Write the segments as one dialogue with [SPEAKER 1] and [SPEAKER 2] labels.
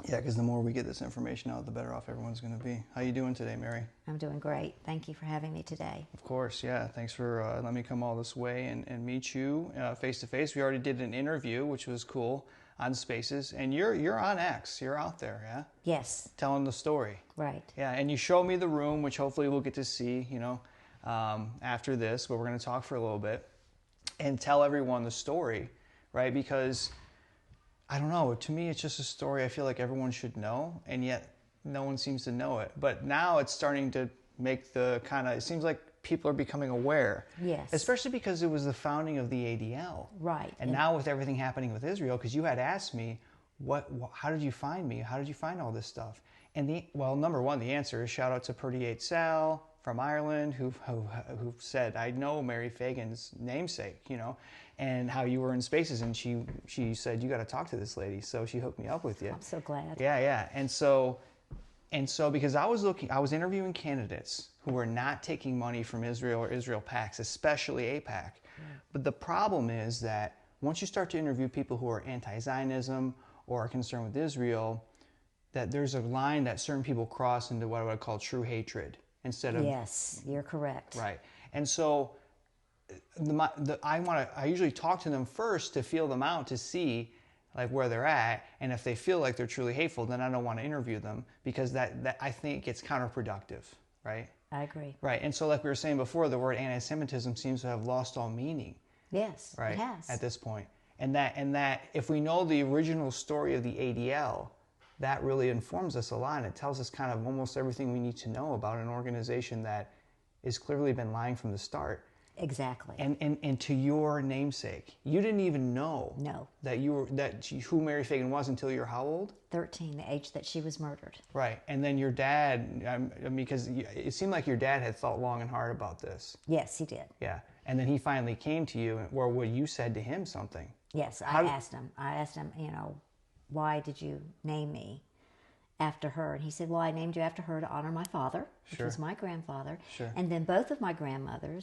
[SPEAKER 1] Yeah, because the more we get this information out, the better off everyone's going to be. How you doing today, Mary?
[SPEAKER 2] I'm doing great. Thank you for having me today.
[SPEAKER 1] Of course, yeah. Thanks for letting me come all this way and meet you face to face. We already did an interview, which was cool, on Spaces, and you're on X. You're out there, yeah.
[SPEAKER 2] Yes.
[SPEAKER 1] Telling the story.
[SPEAKER 2] Right.
[SPEAKER 1] Yeah, and you showed me the room, which hopefully we'll get to see, after this. But we're going to talk for a little bit and tell everyone the story, right? Because I don't know. To me, it's just a story I feel like everyone should know, and yet no one seems to know it. But now it's starting to make the kind of, it seems like people are becoming aware.
[SPEAKER 2] Yes.
[SPEAKER 1] Especially because it was the founding of the ADL.
[SPEAKER 2] Right.
[SPEAKER 1] And now with everything happening with Israel, because you had asked me, how did you find me? How did you find all this stuff? And number one, the answer is shout out to Purdy 8 Sal from Ireland who said, I know Mary Phagan's namesake, and how you were in Spaces, and she said, you got to talk to this lady. So she hooked me up with you.
[SPEAKER 2] I'm so glad.
[SPEAKER 1] Yeah. And so because I was interviewing candidates who were not taking money from Israel or Israel PACs, especially AIPAC. Right. But the problem is that once you start to interview people who are anti-Zionism or are concerned with Israel, that there's a line that certain people cross into what I would call true hatred instead of...
[SPEAKER 2] Yes, you're correct.
[SPEAKER 1] Right. And so I usually talk to them first to feel them out, to see like where they're at, and if they feel like they're truly hateful, then I don't want to interview them, because that I think it's counterproductive, right?
[SPEAKER 2] I agree.
[SPEAKER 1] Right. And so like we were saying before, the word anti-Semitism seems to have lost all meaning.
[SPEAKER 2] Yes,
[SPEAKER 1] right,
[SPEAKER 2] it has.
[SPEAKER 1] at this point. And that if we know the original story of the ADL, that really informs us a lot, and it tells us kind of almost everything we need to know about an organization that has clearly been lying from the start.
[SPEAKER 2] Exactly.
[SPEAKER 1] And to your namesake, you didn't even know who Mary Phagan was until you're how old?
[SPEAKER 2] 13, the age that she was murdered.
[SPEAKER 1] Right. And then your dad, because it seemed like your dad had thought long and hard about this.
[SPEAKER 2] Yes, he did.
[SPEAKER 1] Yeah. And then he finally came to you, or you said to him something.
[SPEAKER 2] Yes, I asked him, why did you name me after her? And he said, well, I named you after her to honor my father, which was my grandfather.
[SPEAKER 1] Sure.
[SPEAKER 2] And then both of my great-grandmother,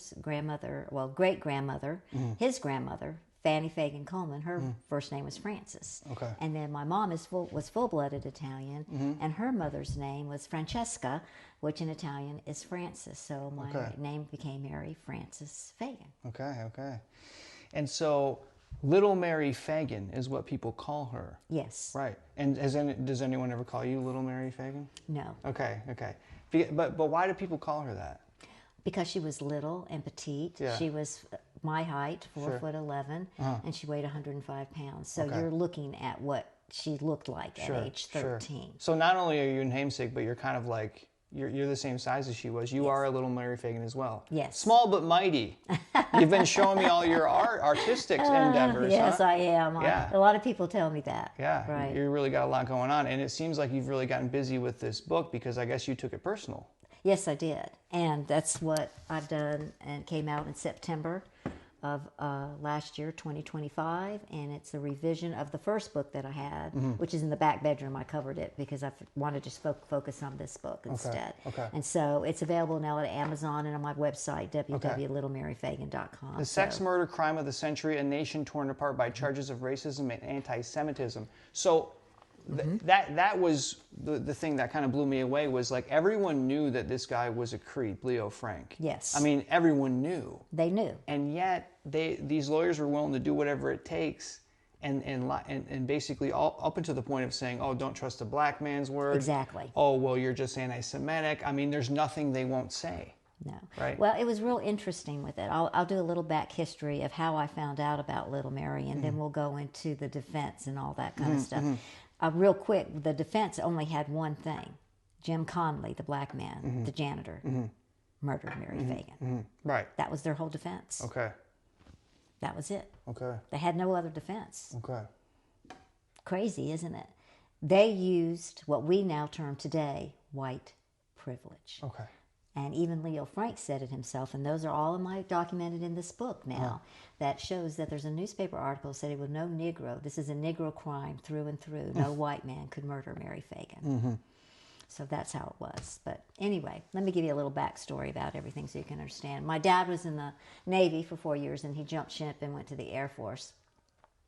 [SPEAKER 2] his grandmother, Fanny Phagan Coleman, her first name was Frances.
[SPEAKER 1] Okay.
[SPEAKER 2] And then my mom was full-blooded Italian, and her mother's name was Francesca, which in Italian is Frances. So my name became Mary Frances Phagan.
[SPEAKER 1] Okay. And so Little Mary Phagan is what people call her.
[SPEAKER 2] Yes.
[SPEAKER 1] Right. And does anyone ever call you Little Mary Phagan?
[SPEAKER 2] No.
[SPEAKER 1] Okay. But why do people call her that?
[SPEAKER 2] Because she was little and petite.
[SPEAKER 1] Yeah.
[SPEAKER 2] She was my height, 4'11", and she weighed 105 pounds. So you're looking at what she looked like at age 13.
[SPEAKER 1] Sure. So not only are you a namesake, but you're kind of like, you're the same size as she was. You are a Little Mary Phagan as well.
[SPEAKER 2] Yes.
[SPEAKER 1] Small but mighty. You've been showing me all your artistic endeavors.
[SPEAKER 2] Yes,
[SPEAKER 1] huh?
[SPEAKER 2] I am.
[SPEAKER 1] Yeah.
[SPEAKER 2] A lot of people tell me that.
[SPEAKER 1] Yeah.
[SPEAKER 2] Right.
[SPEAKER 1] You really got a lot going on. And it seems like you've really gotten busy with this book, because I guess you took it personal.
[SPEAKER 2] Yes, I did. And that's what I've done, and it came out in September of last year, 2025, and it's a revision of the first book that I had, which is in the back bedroom. I covered it because I wanted to just focus on this book instead.
[SPEAKER 1] Okay.
[SPEAKER 2] And so it's available now at Amazon and on my website, www.littlemary.phagan.com.
[SPEAKER 1] The Sex Murder Crime of the Century, A Nation Torn Apart by Charges of Racism and Anti-Semitism. So that was the thing that kind of blew me away, was like everyone knew that this guy was a creep, Leo Frank.
[SPEAKER 2] Yes.
[SPEAKER 1] I mean, everyone knew.
[SPEAKER 2] They knew.
[SPEAKER 1] And yet these lawyers were willing to do whatever it takes, and basically all up until the point of saying, oh, don't trust a black man's word.
[SPEAKER 2] Exactly.
[SPEAKER 1] Oh, well, you're just anti-Semitic. I mean, there's nothing they won't say.
[SPEAKER 2] No.
[SPEAKER 1] Right.
[SPEAKER 2] Well, it was real interesting with it. I'll do a little back history of how I found out about Little Mary, and then we'll go into the defense and all that kind of stuff. Real quick, the defense only had one thing. Jim Conley, the black man, the janitor, murdered Mary Phagan.
[SPEAKER 1] Right.
[SPEAKER 2] That was their whole defense.
[SPEAKER 1] Okay.
[SPEAKER 2] That was it.
[SPEAKER 1] Okay.
[SPEAKER 2] They had no other defense.
[SPEAKER 1] Okay.
[SPEAKER 2] Crazy, isn't it? They used what we now term today white privilege.
[SPEAKER 1] Okay.
[SPEAKER 2] And even Leo Frank said it himself, and those are all documented in this book now, that shows that there's a newspaper article saying with no Negro, this is a Negro crime through and through, no white man could murder Mary Phagan. So that's how it was. But anyway, let me give you a little backstory about everything so you can understand. My dad was in the Navy for 4 years, and he jumped ship and went to the Air Force.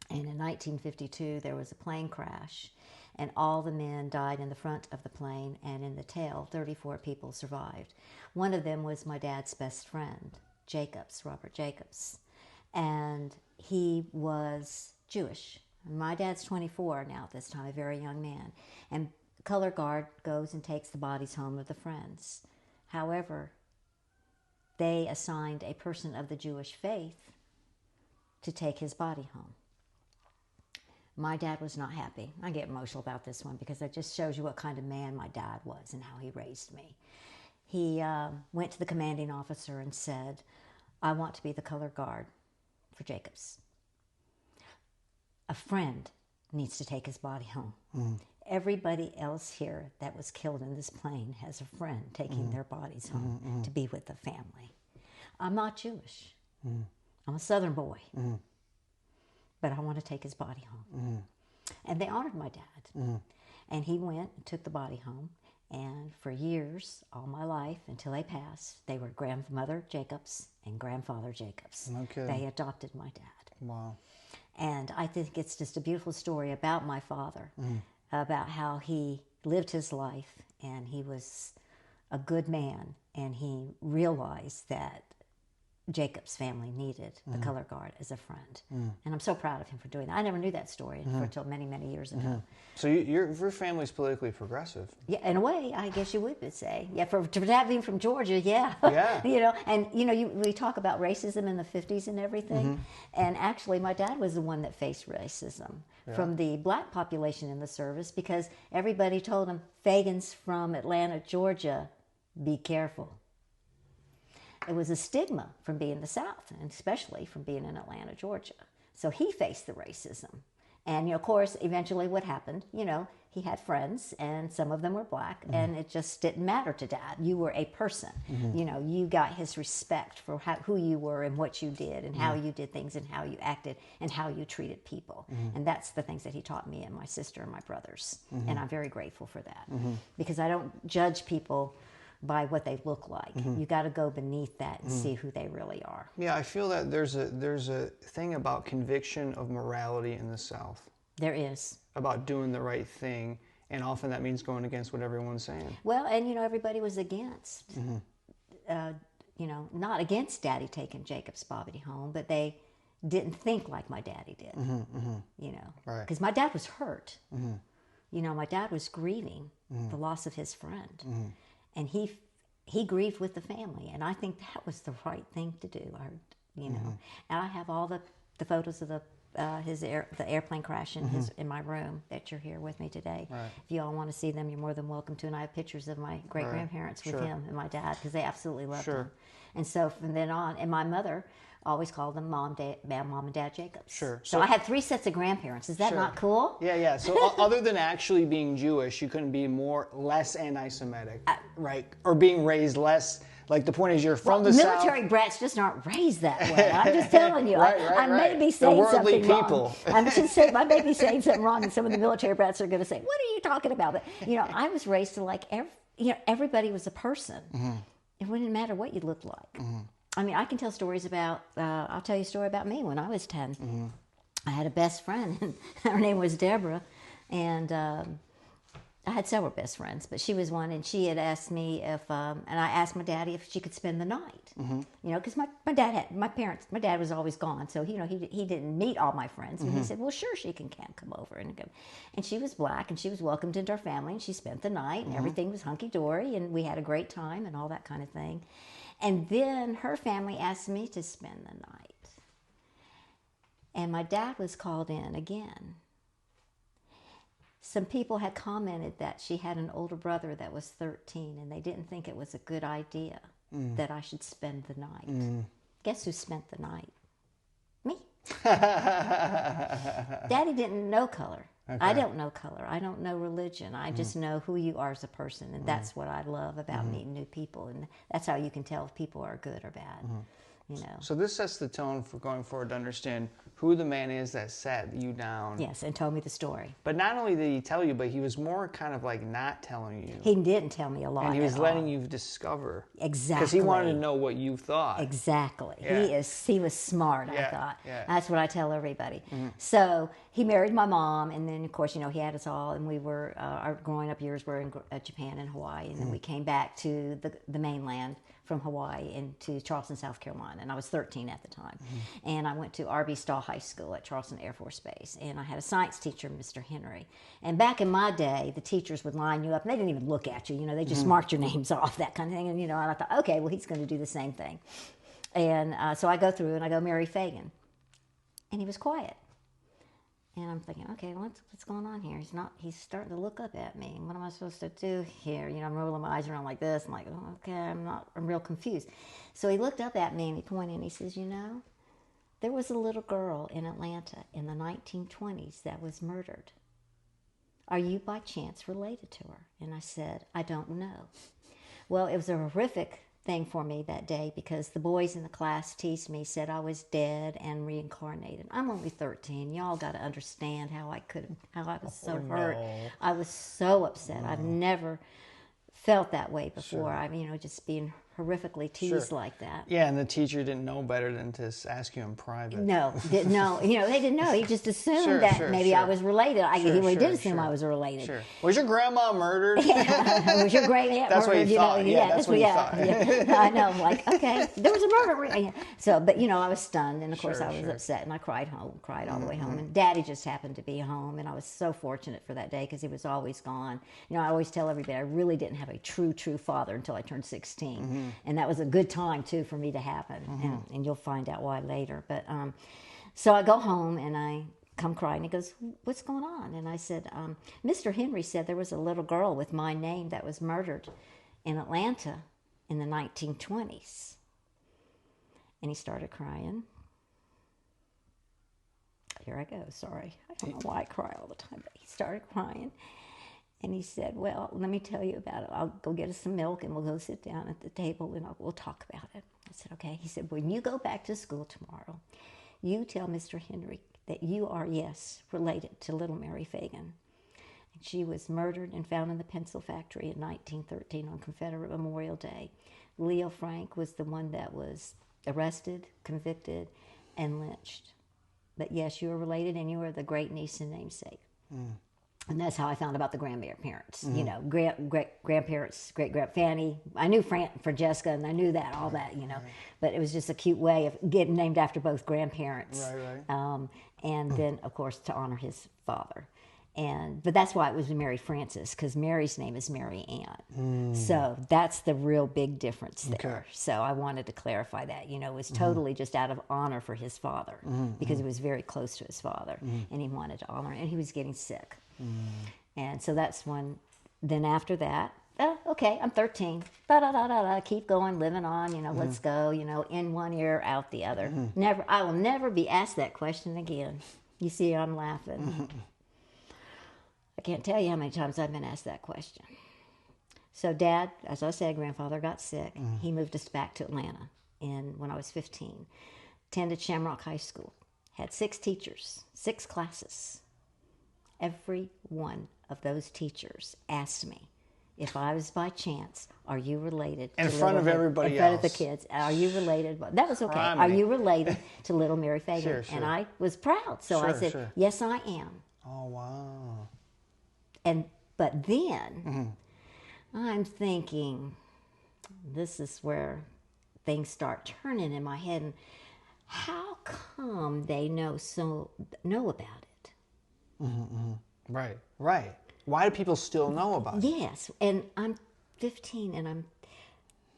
[SPEAKER 2] And in 1952, there was a plane crash. and all the men died in the front of the plane, and in the tail, 34 people survived. One of them was my dad's best friend, Robert Jacobs, and he was Jewish. My dad's 24 now at this time, a very young man, and color guard goes and takes the bodies home of the friends. However, they assigned a person of the Jewish faith to take his body home. My dad was not happy. I get emotional about this one because it just shows you what kind of man my dad was and how he raised me. He went to the commanding officer and said, I want to be the color guard for Jacobs. A friend needs to take his body home. Everybody else here that was killed in this plane has a friend taking their bodies home to be with the family. I'm not Jewish. I'm a Southern boy. But I want to take his body home. And they honored my dad. And he went and took the body home. And for years, all my life, until they passed, they were grandmother Jacobs and grandfather Jacobs.
[SPEAKER 1] Okay.
[SPEAKER 2] They adopted my dad.
[SPEAKER 1] Wow.
[SPEAKER 2] And I think it's just a beautiful story about my father, about how he lived his life, and he was a good man, and he realized that Jacob's family needed the color guard as a friend. And I'm so proud of him for doing that. I never knew that story until many, many years ago.
[SPEAKER 1] So your family's politically progressive.
[SPEAKER 2] Yeah, in a way, I guess you would say. Yeah, to have him from Georgia, yeah.
[SPEAKER 1] Yeah.
[SPEAKER 2] You know, and you know, we talk about racism in the 50s and everything. And actually, my dad was the one that faced racism from the black population in the service, because everybody told him, Phagan's from Atlanta, Georgia, be careful. It was a stigma from being in the South, and especially from being in Atlanta, Georgia. So he faced the racism. And, you know, of course, eventually what happened, you know, he had friends, and some of them were black, and it just didn't matter to Dad. You were a person. You know, you got his respect for who you were and what you did and how you did things and how you acted and how you treated people. And that's the things that he taught me and my sister and my brothers. And I'm very grateful for that. Because I don't judge people by what they look like. You got to go beneath that and see who they really are.
[SPEAKER 1] Yeah, I feel that there's a thing about conviction of morality in the South.
[SPEAKER 2] There is.
[SPEAKER 1] About doing the right thing, and often that means going against what everyone's saying.
[SPEAKER 2] Well, and you know, everybody was against, you know, not against Daddy taking Jacob's body home, but they didn't think like my daddy did, you know.
[SPEAKER 1] Right.
[SPEAKER 2] Because my dad was hurt. You know, my dad was grieving the loss of his friend. And he grieved with the family, and I think that was the right thing to do. You know, and I have all the photos of the airplane crash in my room that you're here with me today.
[SPEAKER 1] Right.
[SPEAKER 2] If you all want to see them, you're more than welcome to. And I have pictures of my great grandparents with him and my dad, because they absolutely loved him. And so from then on, and my mother always called them Mom and Dad Jacobs.
[SPEAKER 1] Sure.
[SPEAKER 2] So I had 3 sets of grandparents. Is that not cool?
[SPEAKER 1] Yeah, yeah. So other than actually being Jewish, you couldn't be less anti-Semitic, right? Or being raised less. Like, the point is, you're from the South.
[SPEAKER 2] Military brats just aren't raised that way. I'm just telling you. I may be saying something wrong. I'm just saying, I may be saying something wrong, and some of the military brats are going to say, "What are you talking about?" But you know, I was raised to like everybody was a person. It wouldn't matter what you looked like. I mean, I can tell stories about. I'll tell you a story about me when I was 10. I had a best friend, and her name was Deborah, and I had several best friends, but she was one, and she had asked me if, and I asked my daddy if she could spend the night. You know, because my dad was always gone, so you know he didn't meet all my friends, and he said, well, sure, she can come over and she was black, and she was welcomed into our family, and she spent the night, and everything was hunky dory, and we had a great time and all that kind of thing. And then her family asked me to spend the night, and my dad was called in again. Some people had commented that she had an older brother that was 13, and they didn't think it was a good idea that I should spend the night. Guess who spent the night? Me. Daddy didn't know color. Okay. I don't know color. I don't know religion. I just know who you are as a person, and that's what I love about meeting new people, and that's how you can tell if people are good or bad. You know.
[SPEAKER 1] So this sets the tone for going forward to understand who the man is that sat you down.
[SPEAKER 2] Yes, and told me the story.
[SPEAKER 1] But not only did he tell you, but he was more kind of like not telling you.
[SPEAKER 2] He didn't tell me a lot.
[SPEAKER 1] And he was letting you discover.
[SPEAKER 2] Exactly.
[SPEAKER 1] Because he wanted to know what you thought.
[SPEAKER 2] Exactly. Yeah. He was smart, I thought.
[SPEAKER 1] Yeah.
[SPEAKER 2] That's what I tell everybody. So he married my mom, and then, of course, he had us all, and we were, our growing up years were in Japan and Hawaii, and then we came back to the mainland from Hawaii into Charleston, South Carolina, and I was 13 at the time. And I went to R.B. Stahl High School at Charleston Air Force Base, and I had a science teacher, Mr. Henry. And back in my day, the teachers would line you up, and they didn't even look at you, they just marked your names off, that kind of thing. And, I thought, okay, well, he's going to do the same thing. And so I go through, and I go, Mary Phagan. And he was quiet. And I'm thinking, okay, what's going on here? He's starting to look up at me. What am I supposed to do here? I'm rolling my eyes around like this. I'm like, oh, okay, I'm real confused. So he looked up at me and he pointed and he says, there was a little girl in Atlanta in the 1920s that was murdered. Are you by chance related to her? And I said, I don't know. Well, it was a horrific thing for me that day because the boys in the class teased me, said I was dead and reincarnated. I'm only 13. Y'all got to understand how I was so hurt.
[SPEAKER 1] No.
[SPEAKER 2] I was so upset. I've never felt that way before.
[SPEAKER 1] Sure.
[SPEAKER 2] Just being horrifically teased like that.
[SPEAKER 1] Yeah, and the teacher didn't know better than to ask you in private.
[SPEAKER 2] No, didn't know. They didn't know. He just assumed that maybe I was related. He did assume I was related.
[SPEAKER 1] Sure. Was your grandma murdered?
[SPEAKER 2] Was your great aunt
[SPEAKER 1] That's
[SPEAKER 2] murdered?
[SPEAKER 1] What he thought. That's what he thought.
[SPEAKER 2] Yeah. I know. Like, okay, there was a murder. So, but I was stunned, and of course I was upset, and I cried all the way home. And Daddy just happened to be home, and I was so fortunate for that day because he was always gone. I always tell everybody I really didn't have a true father until I turned 16. And that was a good time, too, for me to happen. And you'll find out why later. But so I go home, and I come crying. He goes, what's going on? And I said, Mr. Henry said there was a little girl with my name that was murdered in Atlanta in the 1920s. And he started crying. Here I go. Sorry. I don't know why I cry all the time. But he started crying. And he said, well, let me tell you about it. I'll go get us some milk, and we'll go sit down at the table, and we'll talk about it. I said, okay. He said, when you go back to school tomorrow, you tell Mr. Henry that you are, yes, related to Little Mary Phagan. And she was murdered and found in the pencil factory in 1913 on Confederate Memorial Day. Leo Frank was the one that was arrested, convicted, and lynched. But yes, you are related, and you are the great niece and namesake. And that's how I found about the grandparents. Grandparents, great-grand Fanny. I knew Francesca, and I knew all that. But it was just a cute way of getting named after both grandparents.
[SPEAKER 1] Right.
[SPEAKER 2] And then, of course, to honor his father. But that's why it was Mary Frances, because Mary's name is Mary Ann. So that's the real big difference there. Okay. So I wanted to clarify that. It was totally just out of honor for his father, because he was very close to his father, and he wanted to honor him, and he was getting sick. And so that's when, then after that, okay, I'm 13, keep going, living on, let's go, in one ear, out the other. I will never be asked that question again. You see, I'm laughing. I can't tell you how many times I've been asked that question. So Dad, as I said, grandfather got sick. He moved us back to Atlanta when I was 15. Attended Shamrock High School. Had 6 teachers, 6 classes. Every one of those teachers asked me if I was by chance, are you related
[SPEAKER 1] in front of everybody else?
[SPEAKER 2] In front of the kids. Are you related? That was okay. Are you related to Little Mary Phagan?
[SPEAKER 1] Sure.
[SPEAKER 2] And I was proud. So I said, yes, I am.
[SPEAKER 1] Oh, wow.
[SPEAKER 2] But then I'm thinking, this is where things start turning in my head. And how come they know about it?
[SPEAKER 1] Right. Why do people still know about it?
[SPEAKER 2] Yes, and I'm 15, and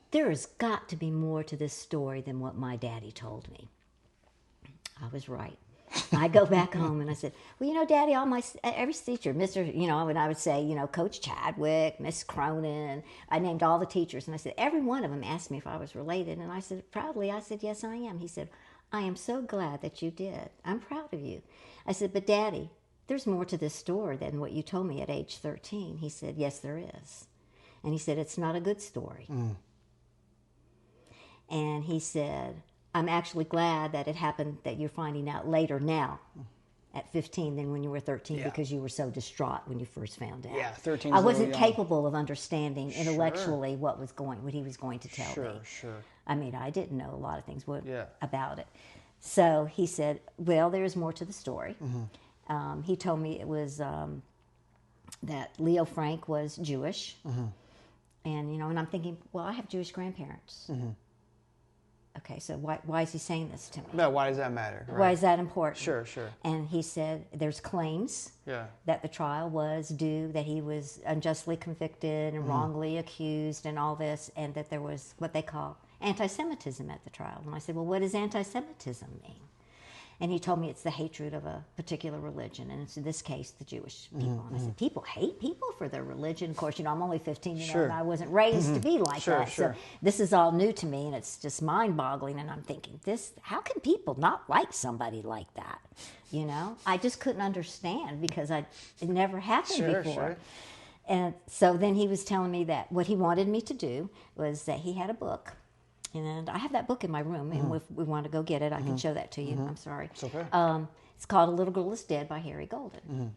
[SPEAKER 2] there's got to be more to this story than what my daddy told me. I was right. I go back home and I said, well, Daddy, every teacher, and I would say, Coach Chadwick, Miss Cronin, I named all the teachers, and I said, every one of them asked me if I was related, and I said, proudly, yes, I am. He said, I am so glad that you did. I'm proud of you. I said, but Daddy, there's more to this story than what you told me at age 13. He said, yes, there is. And he said, it's not a good story. And he said, I'm actually glad that it happened, that you're finding out later now at 15 than when you were 13 because you were so distraught when you first found out.
[SPEAKER 1] Yeah, 13.
[SPEAKER 2] I wasn't capable of understanding intellectually what he was going to tell me.
[SPEAKER 1] Sure.
[SPEAKER 2] I mean, I didn't know a lot of things about it. So he said, well, there's more to the story. He told me it was that Leo Frank was Jewish. And, and I'm thinking, well, I have Jewish grandparents. Okay, so why is he saying this to me?
[SPEAKER 1] No, why does that matter? Right.
[SPEAKER 2] Why is that important?
[SPEAKER 1] Sure.
[SPEAKER 2] And he said there's claims that the trial was due, that he was unjustly convicted and wrongly accused and all this, and that there was what they call anti-Semitism at the trial. And I said, well, what does anti-Semitism mean? And he told me it's the hatred of a particular religion, and it's in this case the Jewish people. And I said, people hate people for their religion? Of course, I'm only 15, and I wasn't raised to be like that. So this is all new to me, and it's just mind-boggling. And I'm thinking, how can people not like somebody like that? I just couldn't understand because it never happened before. And so then he was telling me that what he wanted me to do was that he had a book. And I have that book in my room, and if we want to go get it, I can show that to you. I'm sorry.
[SPEAKER 1] It's okay.
[SPEAKER 2] It's called A Little Girl is Dead by Harry Golden.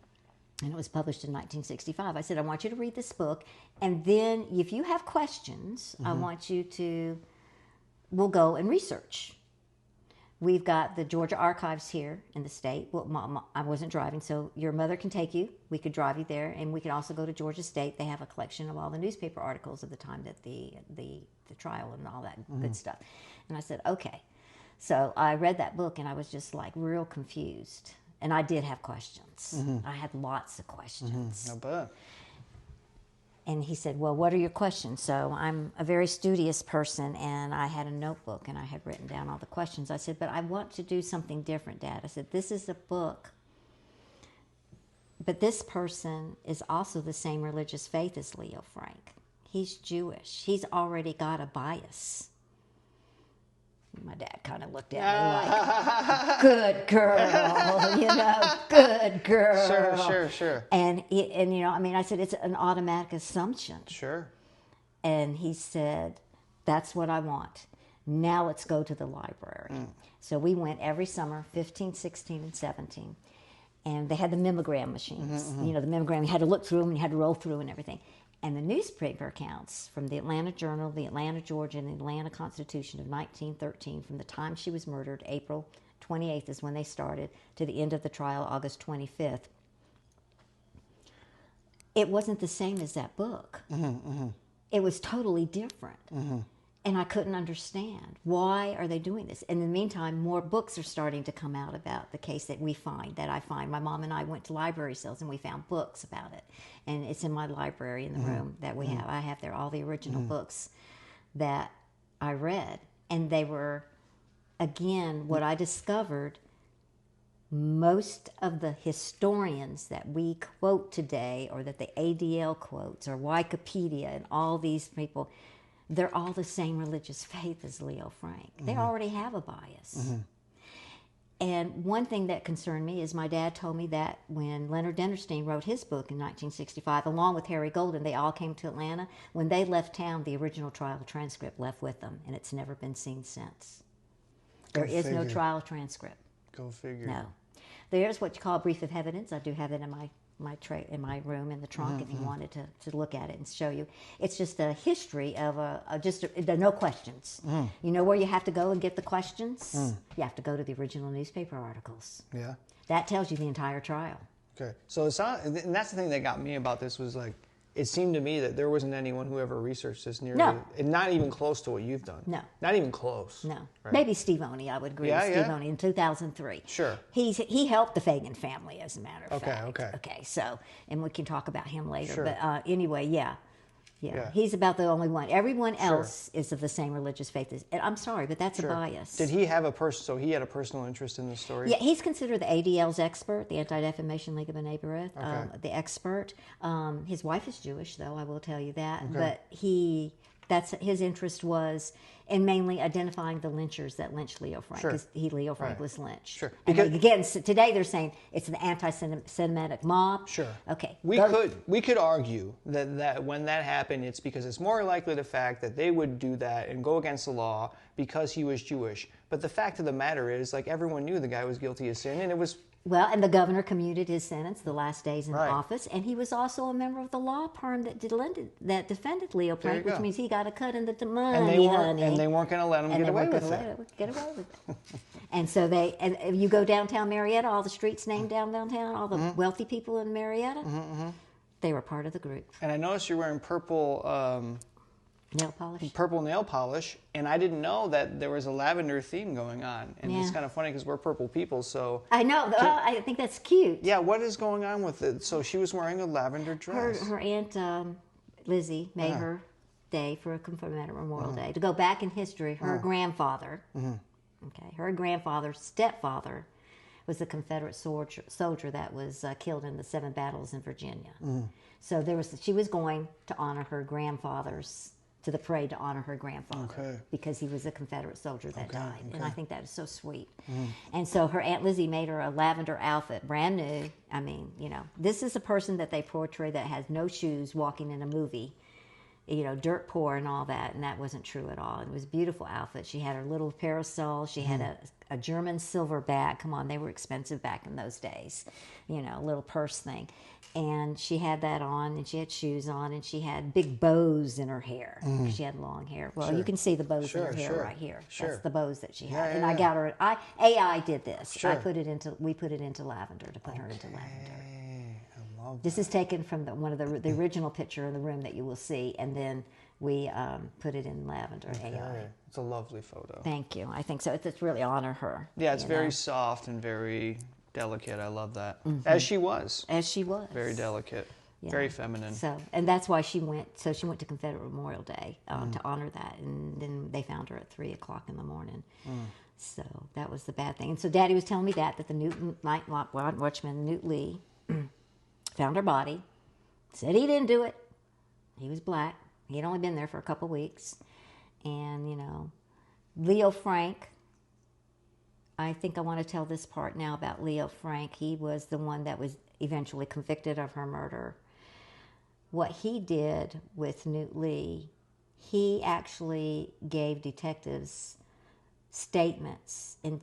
[SPEAKER 2] And it was published in 1965. I said, I want you to read this book, and then if you have questions, I want you we'll go and research. We've got the Georgia Archives here in the state. Well, Mom, I wasn't driving, so your mother can take you. We could drive you there, and we could also go to Georgia State. They have a collection of all the newspaper articles of the time that the trial and all that good stuff. And I said, okay. So I read that book, and I was just like real confused. And I did have questions. I had lots of questions.
[SPEAKER 1] I bet.
[SPEAKER 2] And he said, well, what are your questions? So I'm a very studious person, and I had a notebook, and I had written down all the questions. I said, but I want to do something different, Dad. I said, this is a book, but this person is also the same religious faith as Leo Frank. He's Jewish. He's already got a bias. My dad kind of looked at me like, good girl, good girl.
[SPEAKER 1] Sure.
[SPEAKER 2] And I said, it's an automatic assumption.
[SPEAKER 1] Sure.
[SPEAKER 2] And he said, that's what I want. Now let's go to the library. So we went every summer, 15, 16, and 17. And they had the mammogram machines. The mammogram, you had to look through them, and you had to roll through and everything. And the newspaper accounts from the Atlanta Journal, the Atlanta Georgia, and the Atlanta Constitution of 1913, from the time she was murdered, April 28th is when they started, to the end of the trial, August 25th. It wasn't the same as that book. It was totally different. And I couldn't understand. Why are they doing this? In the meantime, more books are starting to come out about the case that I find. My mom and I went to library sales, and we found books about it. And it's in my library in the room that we have. I have there all the original books that I read. And they were, again, what I discovered, most of the historians that we quote today, or that the ADL quotes, or Wikipedia, and all these people, they're all the same religious faith as Leo Frank. They already have a bias. And one thing that concerned me is my dad told me that when Leonard Dennerstein wrote his book in 1965, along with Harry Golden, they all came to Atlanta. When they left town, the original trial transcript left with them, and it's never been seen since. There is no trial transcript.
[SPEAKER 1] Go figure.
[SPEAKER 2] No. There's what you call a brief of evidence. I do have it in my room in the trunk if you wanted to look at it and show you. It's just a history of there are no questions. You know where you have to go and get the questions? You have to go to the original newspaper articles.
[SPEAKER 1] Yeah.
[SPEAKER 2] That tells you the entire trial.
[SPEAKER 1] Okay. So it's not, and that's the thing that got me about this was like, it seemed to me that there wasn't anyone who ever researched this nearly, and not even close to what you've done.
[SPEAKER 2] No.
[SPEAKER 1] Not even close.
[SPEAKER 2] No.
[SPEAKER 1] Right?
[SPEAKER 2] Maybe Steve Oney, I would agree with Steve Oney in 2003.
[SPEAKER 1] Sure.
[SPEAKER 2] He helped the Phagan family, as a matter of fact.
[SPEAKER 1] Okay.
[SPEAKER 2] So, and we can talk about him later.
[SPEAKER 1] Sure.
[SPEAKER 2] But anyway, yeah. He's about the only one. Everyone else is of the same religious faith as, and I'm sorry, but that's a bias.
[SPEAKER 1] Did he have so he had a personal interest in the story?
[SPEAKER 2] Yeah, he's considered the ADL's expert, the Anti-Defamation League of B'nai B'rith, the expert. His wife is Jewish, though, I will tell you that.
[SPEAKER 1] Okay.
[SPEAKER 2] But his interest was in mainly identifying the lynchers that lynched Leo Frank, because Leo Frank was lynched.
[SPEAKER 1] Sure.
[SPEAKER 2] Because, and again, today they're saying it's an anti-Semitic mob.
[SPEAKER 1] Sure.
[SPEAKER 2] Okay.
[SPEAKER 1] We could argue that when that happened, it's because it's more likely the fact that they would do that and go against the law because he was Jewish. But the fact of the matter is, like, everyone knew the guy was guilty of sin, and it was
[SPEAKER 2] Well, and the governor commuted his sentence the last days in
[SPEAKER 1] Right.
[SPEAKER 2] office, and he was also a member of the law firm that defended Leo
[SPEAKER 1] There you
[SPEAKER 2] Frank, which
[SPEAKER 1] go.
[SPEAKER 2] means he got a cut in the money,
[SPEAKER 1] And they weren't,
[SPEAKER 2] honey.
[SPEAKER 1] and they weren't going to let him
[SPEAKER 2] And
[SPEAKER 1] get
[SPEAKER 2] they
[SPEAKER 1] away
[SPEAKER 2] weren't
[SPEAKER 1] with
[SPEAKER 2] gonna
[SPEAKER 1] it.
[SPEAKER 2] let get away with it. And so and if you go downtown Marietta, all the streets named downtown, all the wealthy people in Marietta, they were part of the group.
[SPEAKER 1] And I noticed you're wearing purple
[SPEAKER 2] Nail polish.
[SPEAKER 1] and I didn't know that there was a lavender theme going on. And it's
[SPEAKER 2] Yeah.
[SPEAKER 1] kind of funny because we're purple people, so...
[SPEAKER 2] I know. I think that's cute.
[SPEAKER 1] Yeah, what is going on with it? So she was wearing a lavender dress.
[SPEAKER 2] Her aunt Lizzie made her day for a Confederate Memorial Day. To go back in history, her grandfather, her grandfather's stepfather, was a Confederate soldier that was killed in the 7 battles in Virginia. So she was going to honor her grandfather's, to the parade to honor her grandfather because he was a Confederate soldier that died. And I think that is so sweet. And so her Aunt Lizzie made her a lavender outfit, brand new. I mean, this is a person that they portray that has no shoes walking in a movie, dirt poor and all that, and that wasn't true at all. It was a beautiful outfit. She had her little parasol. She had a German silver bag. Come on, they were expensive back in those days, a little purse thing. And she had that on, and she had shoes on, and she had big bows in her hair. She had long hair. Well, you can see the bows in her hair right here. That's the bows that she had. And I got her. AI did this. We put it into lavender to put her into lavender.
[SPEAKER 1] I love
[SPEAKER 2] This is taken from one of the original picture in the room that you will see, and then we put it in lavender. AI.
[SPEAKER 1] It's a lovely photo.
[SPEAKER 2] Thank you. I think so. It's really honor her.
[SPEAKER 1] Yeah, it's very soft and very delicate. I love that. As she was.
[SPEAKER 2] As she was.
[SPEAKER 1] Very delicate.
[SPEAKER 2] Yeah.
[SPEAKER 1] Very feminine.
[SPEAKER 2] So, and that's why she went. So she went to Confederate Memorial Day to honor that, and then they found her at 3:00 in the morning. So that was the bad thing. And so Daddy was telling me that the Newton night watchman Newt Lee found her body. Said he didn't do it. He was black. He'd only been there for a couple weeks, and Leo Frank. I think I want to tell this part now about Leo Frank. He was the one that was eventually convicted of her murder. What he did with Newt Lee, he actually gave detectives statements in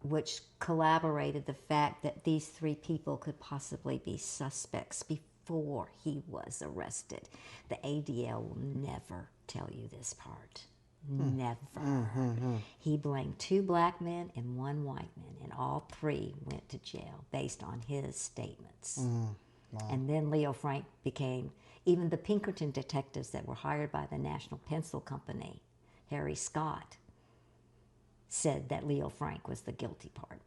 [SPEAKER 2] which corroborated the fact that these 3 people could possibly be suspects before he was arrested. The ADL will never tell you this part. Never. He blamed 2 black men and 1 white man, and all 3 went to jail based on his statements. Wow. And then Leo Frank became, even the Pinkerton detectives that were hired by the National Pencil Company, Harry Scott, said that Leo Frank was the guilty party.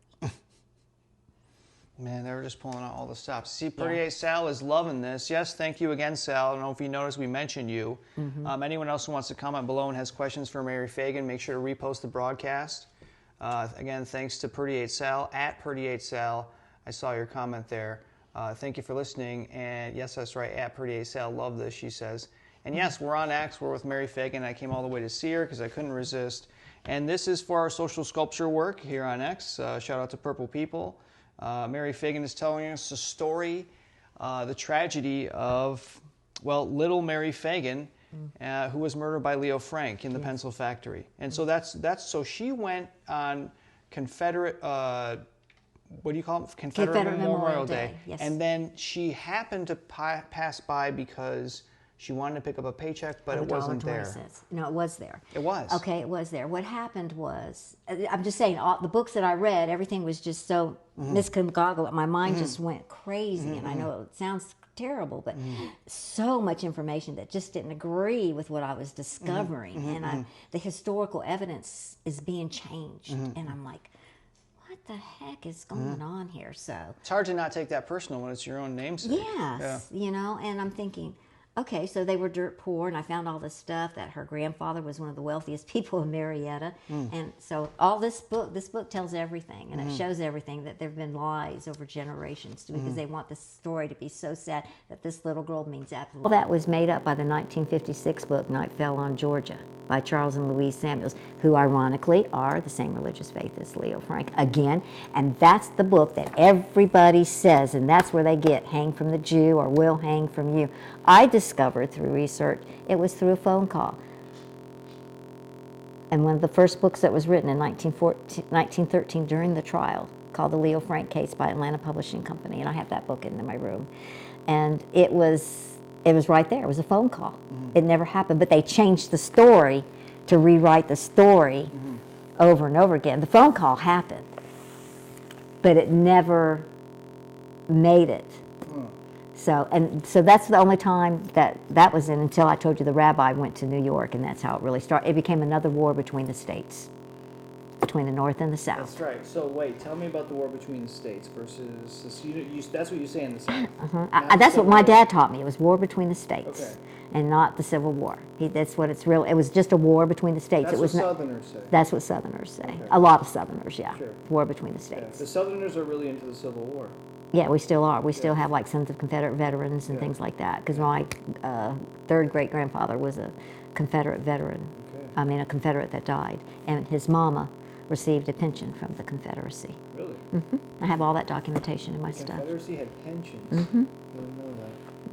[SPEAKER 1] Man, they were just pulling out all the stops. See, Pretty Sal is loving this. Yes, thank you again, Sal. I don't know if you noticed we mentioned you. Anyone else who wants to comment below and has questions for Mary Phagan, make sure to repost the broadcast. Again, thanks to Pretty Sal, at Pretty Sal. I saw your comment there. Thank you for listening. And yes, that's right, at Pretty Sal. Love this, she says. And yes, we're on X. We're with Mary Phagan. I came all the way to see her because I couldn't resist. And this is for our social sculpture work here on X. Shout out to Purple People. Mary Phagan is telling us the story, the tragedy of, Little Mary Phagan, who was murdered by Leo Frank in the pencil factory. And so so she went on Confederate, what do you call it? Confederate Memorial Day.
[SPEAKER 2] Yes.
[SPEAKER 1] And then she happened to pass by because she wanted to pick up a paycheck, but it wasn't there.
[SPEAKER 2] No, it was there.
[SPEAKER 1] It was.
[SPEAKER 2] Okay, it was there. What happened was, I'm just saying, all the books that I read, everything was just so miscongoggled. My mind just went crazy, and I know it sounds terrible, but so much information that just didn't agree with what I was discovering, and the historical evidence is being changed, and I'm like, what the heck is going on here? So
[SPEAKER 1] it's hard to not take that personal when it's your own namesake.
[SPEAKER 2] Yes, and I'm thinking, okay, so they were dirt poor, and I found all this stuff that her grandfather was one of the wealthiest people in Marietta. And so all this book tells everything, and it shows everything, that there have been lies over generations because they want the story to be so sad that this little girl means absolutely. All that was made up by the 1956 book, Night Fell on Georgia, by Charles and Louise Samuels, who ironically are the same religious faith as Leo Frank, again. And that's the book that everybody says, and that's where they get hang from the Jew or will hang from you. I discovered through research, it was through a phone call. And one of the first books that was written in 1913 during the trial called The Leo Frank Case by Atlanta Publishing Company, and I have that book in my room. And it was right there. It was a phone call. It never happened, but they changed the story to rewrite the story over and over again. The phone call happened, but it never made it. So that's the only time that was in, until I told you the rabbi went to New York, and that's how it really started. It became another war between the states, between the North and the South.
[SPEAKER 1] That's right. So wait, tell me about the war between the states versus that's what you say in the South.
[SPEAKER 2] That's what my dad taught me. It was war between the states,
[SPEAKER 1] Okay.
[SPEAKER 2] and not the Civil War. That's what it's really. It was just a war between the states.
[SPEAKER 1] That's
[SPEAKER 2] it was
[SPEAKER 1] what Southerners say.
[SPEAKER 2] That's what Southerners say.
[SPEAKER 1] Okay.
[SPEAKER 2] A lot of Southerners, yeah.
[SPEAKER 1] Sure.
[SPEAKER 2] War between the
[SPEAKER 1] Yeah.
[SPEAKER 2] states.
[SPEAKER 1] The Southerners are really into the Civil War.
[SPEAKER 2] Yeah, we still are. We still
[SPEAKER 1] Yeah.
[SPEAKER 2] have like Sons of Confederate Veterans and
[SPEAKER 1] Yeah.
[SPEAKER 2] things like that. Because my third great grandfather was a Confederate veteran.
[SPEAKER 1] Okay.
[SPEAKER 2] I mean, a Confederate that died, and his mama received a pension from the Confederacy.
[SPEAKER 1] Really?
[SPEAKER 2] I have all that documentation in my
[SPEAKER 1] The
[SPEAKER 2] stuff.
[SPEAKER 1] Confederacy had pensions. I didn't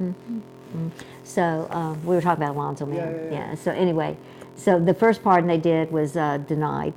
[SPEAKER 1] know that.
[SPEAKER 2] So we were talking about Alonzo Man.
[SPEAKER 1] Yeah.
[SPEAKER 2] So anyway, so the first pardon they did was denied.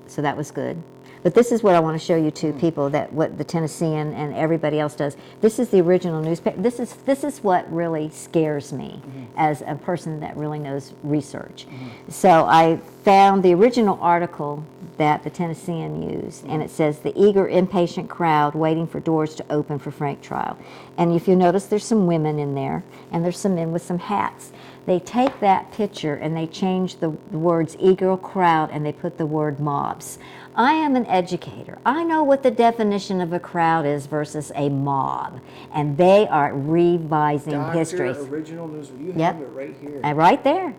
[SPEAKER 2] So that was good. But this is what I want to show you to people, that what the Tennessean and everybody else does. This is the original newspaper. This is what really scares me as a person that really knows research. So I found the original article that the Tennessean used, and it says, "The eager, impatient crowd waiting for doors to open for Frank trial." And if you notice, there's some women in there, and there's some men with some hats. They take that picture and they change the words eager crowd, and they put the word mobs. I am an educator. I know what the definition of a crowd is versus a mob, and they are revising history.
[SPEAKER 1] Original news. You
[SPEAKER 2] Yep.
[SPEAKER 1] have it right here.
[SPEAKER 2] Right there.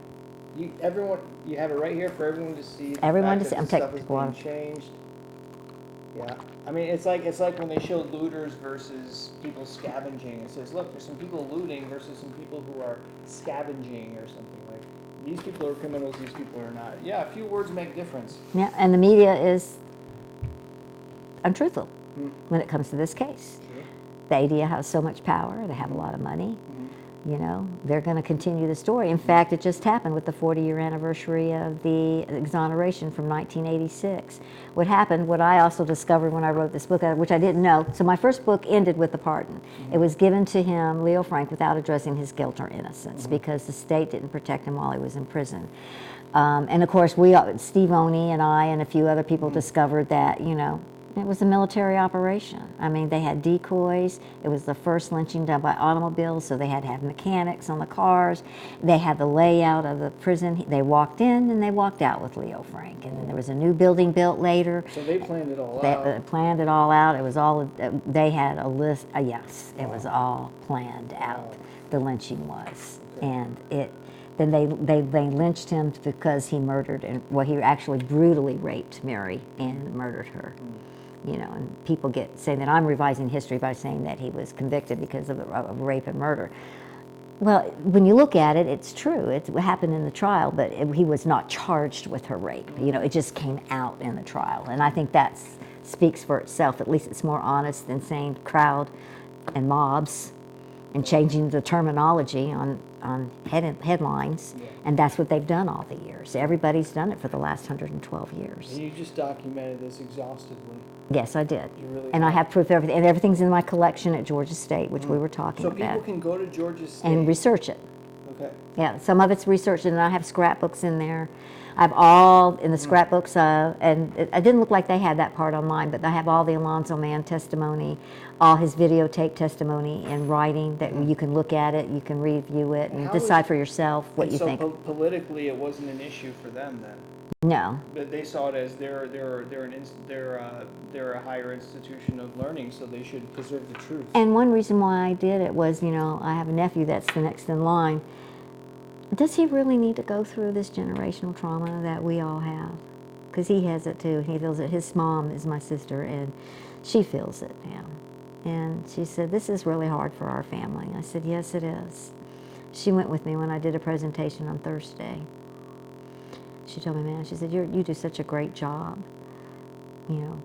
[SPEAKER 1] You have it right here for everyone to see.
[SPEAKER 2] Everyone to
[SPEAKER 1] The
[SPEAKER 2] see. I'm
[SPEAKER 1] fact that
[SPEAKER 2] taking
[SPEAKER 1] this
[SPEAKER 2] the
[SPEAKER 1] stuff
[SPEAKER 2] water.
[SPEAKER 1] is being changed. Yeah. I mean, it's like when they show looters versus people scavenging. It says, look, there's some people looting versus some people who are scavenging or something. Like, these people are criminals, these people are not. Yeah, a few words make a difference.
[SPEAKER 2] Yeah, and the media is untruthful when it comes to this case.
[SPEAKER 1] Sure.
[SPEAKER 2] The ADL has so much power. They have a lot of money. You know, they're going to continue the story. In fact, it just happened with the 40-year anniversary of the exoneration from 1986. What happened, what I also discovered when I wrote this book, which I didn't know, so my first book ended with the pardon. It was given to him, Leo Frank, without addressing his guilt or innocence, because the state didn't protect him while he was in prison. And of course, Steve Oney and I and a few other people discovered that, you know, it was a military operation. I mean, they had decoys. It was the first lynching done by automobiles, so they had to have mechanics on the cars. They had the layout of the prison. They walked in and they walked out with Leo Frank. And then there was a new building built later.
[SPEAKER 1] So they planned it all
[SPEAKER 2] They
[SPEAKER 1] out.
[SPEAKER 2] planned it all out. It was all, they had a list. Yes, it was all planned out. The lynching was. And then they lynched him because he murdered, he actually brutally raped Mary and murdered her. You know, and people saying that I'm revising history by saying that he was convicted because of rape and murder. Well, when you look at it, it's true. It happened in the trial, but he was not charged with her rape. You know, it just came out in the trial. And I think that speaks for itself. At least it's more honest than saying crowd and mobs and changing the terminology on headlines. And that's what they've done all the years. Everybody's done it for the last 112 years.
[SPEAKER 1] And you just documented this exhaustively.
[SPEAKER 2] Yes, I did.
[SPEAKER 1] You really
[SPEAKER 2] And I
[SPEAKER 1] did.
[SPEAKER 2] have proof of everything. And everything's in my collection at Georgia State, which we were talking
[SPEAKER 1] So
[SPEAKER 2] about.
[SPEAKER 1] people can go to Georgia State.
[SPEAKER 2] And research it.
[SPEAKER 1] Okay.
[SPEAKER 2] Yeah, some of it's researched, and I have scrapbooks in there. I have all in the scrapbooks, and it didn't look like they had that part on mine, but I have all the Alonzo Man testimony, all his videotape testimony in writing that you can look at it, you can review it, and
[SPEAKER 1] How
[SPEAKER 2] decide
[SPEAKER 1] is-
[SPEAKER 2] for yourself what you
[SPEAKER 1] so
[SPEAKER 2] think.
[SPEAKER 1] Politically, it wasn't an issue for them then.
[SPEAKER 2] No.
[SPEAKER 1] But they saw it as they're a higher institution of learning, so they should preserve the truth.
[SPEAKER 2] And one reason why I did it was, you know, I have a nephew that's the next in line. Does he really need to go through this generational trauma that we all have? Because he has it too. He feels it. His mom is my sister, and she feels it now. And she said, this is really hard for our family. I said, yes, it is. She went with me when I did a presentation on Thursday. She told me, man, she said, you do such a great job, you know,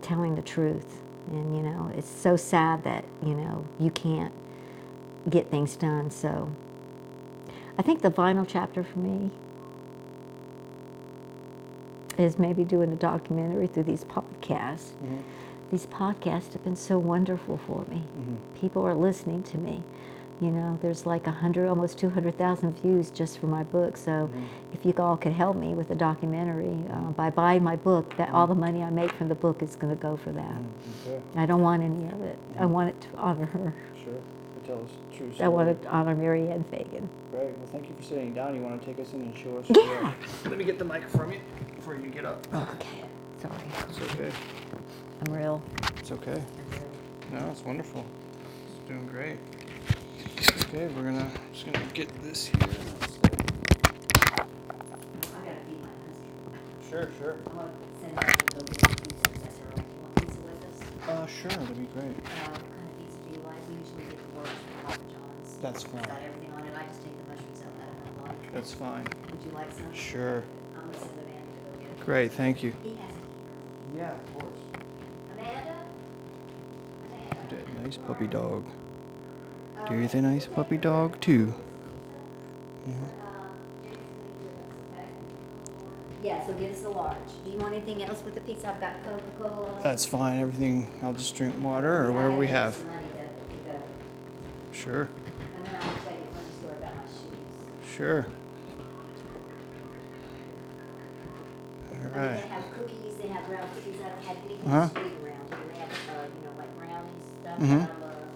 [SPEAKER 2] telling the truth. And, you know, it's so sad that, you know, you can't get things done. So I think the final chapter for me is maybe doing a documentary through these podcasts. These podcasts have been so wonderful for me. People are listening to me. You know, there's like 100, almost 200,000 views just for my book. So if you all could help me with a documentary by buying my book, that all the money I make from the book is going to go for that.
[SPEAKER 1] Okay.
[SPEAKER 2] I don't want any of it. I want it to honor her.
[SPEAKER 1] Sure. Tell us the true story.
[SPEAKER 2] I want to honor Mary Phagan.
[SPEAKER 1] Great. Well, thank you for sitting down. You want to take us in and show us?
[SPEAKER 2] Yeah.
[SPEAKER 1] Let me get the mic from you before you get up.
[SPEAKER 2] Okay. Sorry.
[SPEAKER 1] It's okay.
[SPEAKER 2] I'm real.
[SPEAKER 1] It's okay. No, it's wonderful. It's doing great. Okay, just gonna get this here.
[SPEAKER 2] I gotta feed my husband.
[SPEAKER 1] Sure.
[SPEAKER 2] I want to send him to go get some pizza. That's all right. You want pizza with us?
[SPEAKER 1] Sure, that'd be great.
[SPEAKER 2] What kind of pizza do you like? We usually get the large from Papa John's.
[SPEAKER 1] That's fine.
[SPEAKER 2] It's got everything on it. I just take the mushrooms out that I don't like.
[SPEAKER 1] That's fine.
[SPEAKER 2] Would you like some?
[SPEAKER 1] Sure.
[SPEAKER 2] I'm gonna send Amanda to go get it.
[SPEAKER 1] Great, thank you.
[SPEAKER 2] He has to eat.
[SPEAKER 1] Yeah, of course.
[SPEAKER 2] Amanda?
[SPEAKER 1] Nice puppy dog. You're the nice puppy dog too.
[SPEAKER 2] Yeah, so get us a large. Do you want anything else with the pizza? I've got Coca-Cola.
[SPEAKER 1] That's fine. Everything. I'll just drink water or whatever we have. Sure.
[SPEAKER 2] And then I'll tell you a funny story about my shoes.
[SPEAKER 1] Sure. All right.
[SPEAKER 2] They have cookies, they have round cookies. I don't have anything
[SPEAKER 1] Uh-huh.
[SPEAKER 2] sweet around here. They have, like brownies stuff
[SPEAKER 1] Mhm.
[SPEAKER 2] that I love.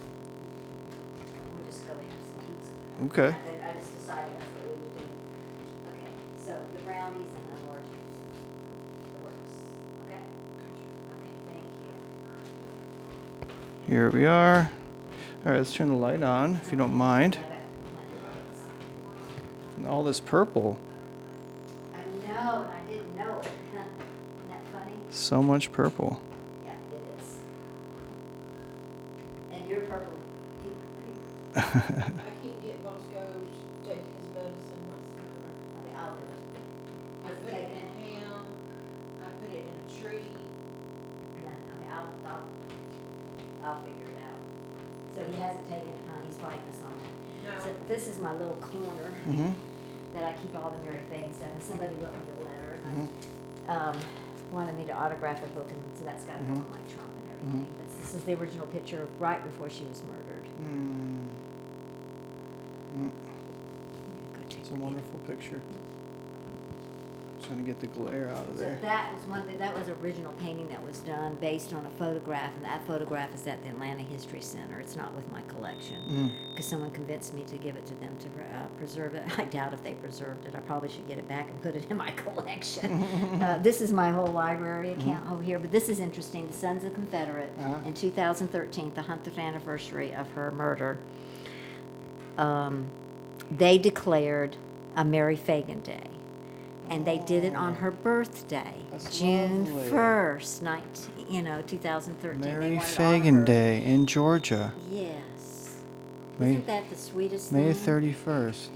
[SPEAKER 2] We'll just go and have some pizza.
[SPEAKER 1] Okay.
[SPEAKER 2] I just decided that's what we would do. Okay, so the brownies and the large pizza. It works. Okay? Okay, thank you.
[SPEAKER 1] Here we are. All right, let's turn the light on, if you don't mind. And all this purple.
[SPEAKER 2] I know, and I didn't know it. Isn't that funny?
[SPEAKER 1] So much purple.
[SPEAKER 2] Yeah, it is. And you're purple.
[SPEAKER 3] I keep getting Bosco's take his medicine once a month.
[SPEAKER 2] Okay, I'll do it.
[SPEAKER 3] I put it in ham, I put it in a tree.
[SPEAKER 2] Okay, I'll figure it out. So he hasn't taken it, huh? He's writing this on it.
[SPEAKER 3] No.
[SPEAKER 2] So this is my little corner
[SPEAKER 1] Mm-hmm.
[SPEAKER 2] that I keep all the Mary Phagan stuff. And somebody wrote me a letter and
[SPEAKER 1] Mm-hmm.
[SPEAKER 2] wanted me to autograph a book, and so that's got it on my trunk and everything. This is the original picture right before she was murdered. Go take
[SPEAKER 1] It's a wonderful picture. Trying to get the glare out of
[SPEAKER 2] So
[SPEAKER 1] there.
[SPEAKER 2] that was that was original painting that was done based on a photograph, and that photograph is at the Atlanta History Center. It's not with my collection because someone convinced me to give it to them to preserve it. I doubt if they preserved it. I probably should get it back and put it in my collection. This is my whole library account over here, but this is interesting. The Sons of Confederate in 2013, the 100th anniversary of her murder. They declared a Mary Phagan Day. And they did it on her birthday,
[SPEAKER 1] That's
[SPEAKER 2] June
[SPEAKER 1] lovely.
[SPEAKER 2] 1st, 2013. They
[SPEAKER 1] Mary
[SPEAKER 2] wanted all of
[SPEAKER 1] Phagan
[SPEAKER 2] her-
[SPEAKER 1] Day in Georgia,
[SPEAKER 2] Yes.
[SPEAKER 1] May-
[SPEAKER 2] Isn't that the sweetest
[SPEAKER 1] May
[SPEAKER 2] thing?
[SPEAKER 1] 31st.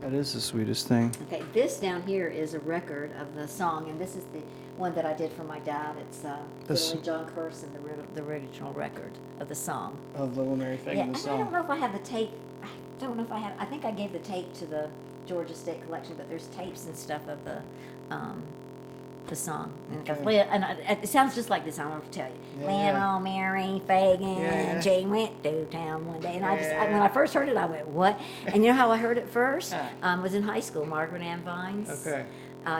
[SPEAKER 1] That is the sweetest thing.
[SPEAKER 2] Okay, this down here is a record of the song, and this is the one that I did for my dad. It's
[SPEAKER 1] This-
[SPEAKER 2] Fiddle and John Curson, the original record of the song.
[SPEAKER 1] Of Little Mary
[SPEAKER 2] Yeah,
[SPEAKER 1] Phagan,
[SPEAKER 2] and
[SPEAKER 1] the
[SPEAKER 2] I don't
[SPEAKER 1] song.
[SPEAKER 2] know if I have the tape. I don't know if I have. I think I gave the tape to the Georgia State Collection, but there's tapes and stuff of the song. And,
[SPEAKER 1] Okay.
[SPEAKER 2] it sounds just like this. I don't know what to tell you.
[SPEAKER 1] Yeah.
[SPEAKER 2] Little Mary Phagan,
[SPEAKER 1] Yeah.
[SPEAKER 2] she went to town one day, and
[SPEAKER 1] Yeah.
[SPEAKER 2] when I first heard it, I went, "What?" And you know how I heard it first?
[SPEAKER 1] Huh.
[SPEAKER 2] Was in high school. Margaret Ann Vines.
[SPEAKER 1] Okay.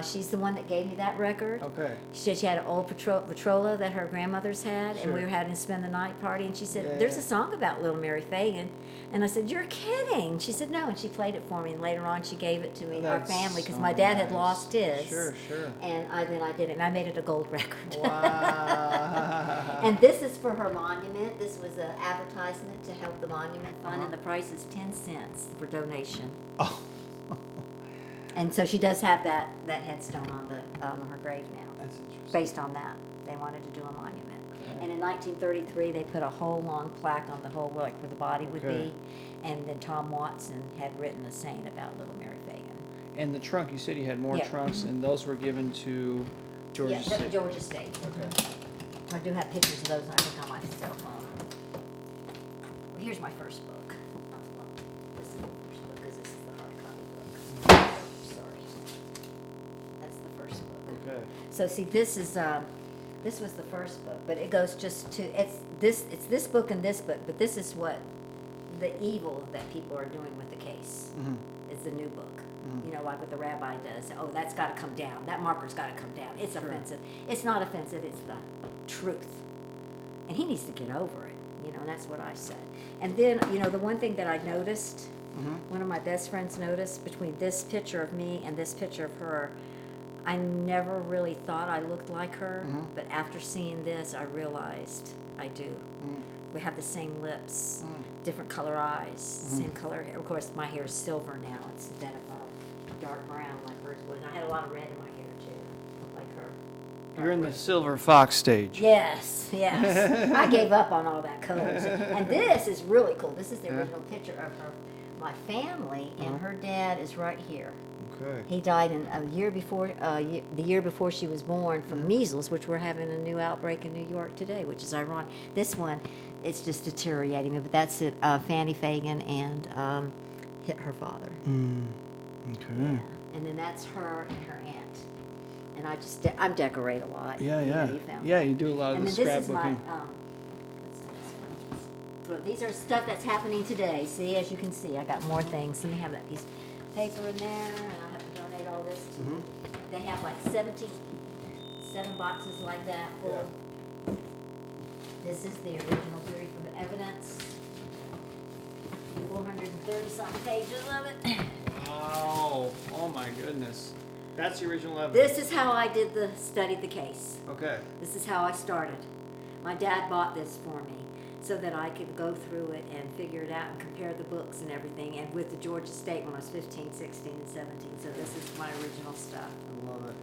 [SPEAKER 2] She's the one that gave me that record.
[SPEAKER 1] Okay.
[SPEAKER 2] She had an old Patrola that her grandmother's had, and we
[SPEAKER 1] Sure.
[SPEAKER 2] were having to spend the night party. And she said,
[SPEAKER 1] Yeah.
[SPEAKER 2] "There's a song about Little Mary Phagan," and I said, "You're kidding." She said, "No," and she played it for me. And later on, she gave it to me, our
[SPEAKER 1] That's
[SPEAKER 2] family, because
[SPEAKER 1] so
[SPEAKER 2] my dad had
[SPEAKER 1] nice.
[SPEAKER 2] lost his.
[SPEAKER 1] Sure.
[SPEAKER 2] And then I did it, and I made it a gold record.
[SPEAKER 1] Wow.
[SPEAKER 2] And this is for her monument. This was an advertisement to help the monument fund, and the price is 10 cents for donation.
[SPEAKER 1] Oh.
[SPEAKER 2] And so she does have that headstone on her grave now.
[SPEAKER 1] That's interesting.
[SPEAKER 2] Based on that, they wanted to do a monument. And in 1933, they put a whole long plaque on the whole, like where the body would
[SPEAKER 1] Okay.
[SPEAKER 2] be. And then Tom Watson had written a saying about Little Mary Phagan.
[SPEAKER 1] And the trunk, you said you had more
[SPEAKER 2] Yeah.
[SPEAKER 1] trunks, and those were given to Georgia
[SPEAKER 2] Yeah,
[SPEAKER 1] State.
[SPEAKER 2] Georgia State.
[SPEAKER 1] Okay.
[SPEAKER 2] I do have pictures of those, I think, on my cell phone. Well, here's my first book. This is the first book, because this is the hard copy book. Sorry. That's the first book. So see, this was the first book, but it goes just to, it's this book and this book, but this is what the evil that people are doing with the case. It's the new book. You know, like what the rabbi does. Oh, that's got to come down. That marker's got to come down. It's offensive. It's not offensive. It's the truth. And he needs to get over it. You know, and that's what I said. And then, you know, the one thing that I noticed, one of my best friends noticed, between this picture of me and this picture of her, I never really thought I looked like her, but after seeing this, I realized I do. We have the same lips, different color eyes, same color hair. Of course, my hair is silver now instead of dark brown like hers was. I had a lot of red in my hair too, like her.
[SPEAKER 1] You're in the silver fox stage.
[SPEAKER 2] Yes, yes. I gave up on all that colors. And this is really cool. This is the original picture of her, my family, and her dad is right here.
[SPEAKER 1] Okay.
[SPEAKER 2] He died in the year before she was born from measles, which we're having a new outbreak in New York today, which is ironic. This one, it's just deteriorating, but that's it. Fanny Phagan and her father.
[SPEAKER 1] Okay.
[SPEAKER 2] Yeah. And then that's her and her aunt. And I decorate a lot.
[SPEAKER 1] Yeah,
[SPEAKER 2] You know,
[SPEAKER 1] yeah.
[SPEAKER 2] you found
[SPEAKER 1] Yeah,
[SPEAKER 2] that.
[SPEAKER 1] you do a lot of
[SPEAKER 2] And
[SPEAKER 1] the
[SPEAKER 2] then this is my,
[SPEAKER 1] scrapbooking.
[SPEAKER 2] well, these are stuff that's happening today. See, as you can see, I got more things. Let me have that piece of paper in there, and I'll have to donate all this to them. They have like 7 boxes like that full. This is the original brief of evidence. 430-some pages of it.
[SPEAKER 1] Wow. Oh my goodness. That's the original evidence.
[SPEAKER 2] This is how I studied the case.
[SPEAKER 1] Okay.
[SPEAKER 2] This is how I started. My dad bought this for me so that I could go through it and figure it out and compare the books and everything, and with the Georgia State when I was 15, 16, and 17. So this is my original stuff.
[SPEAKER 1] I love it.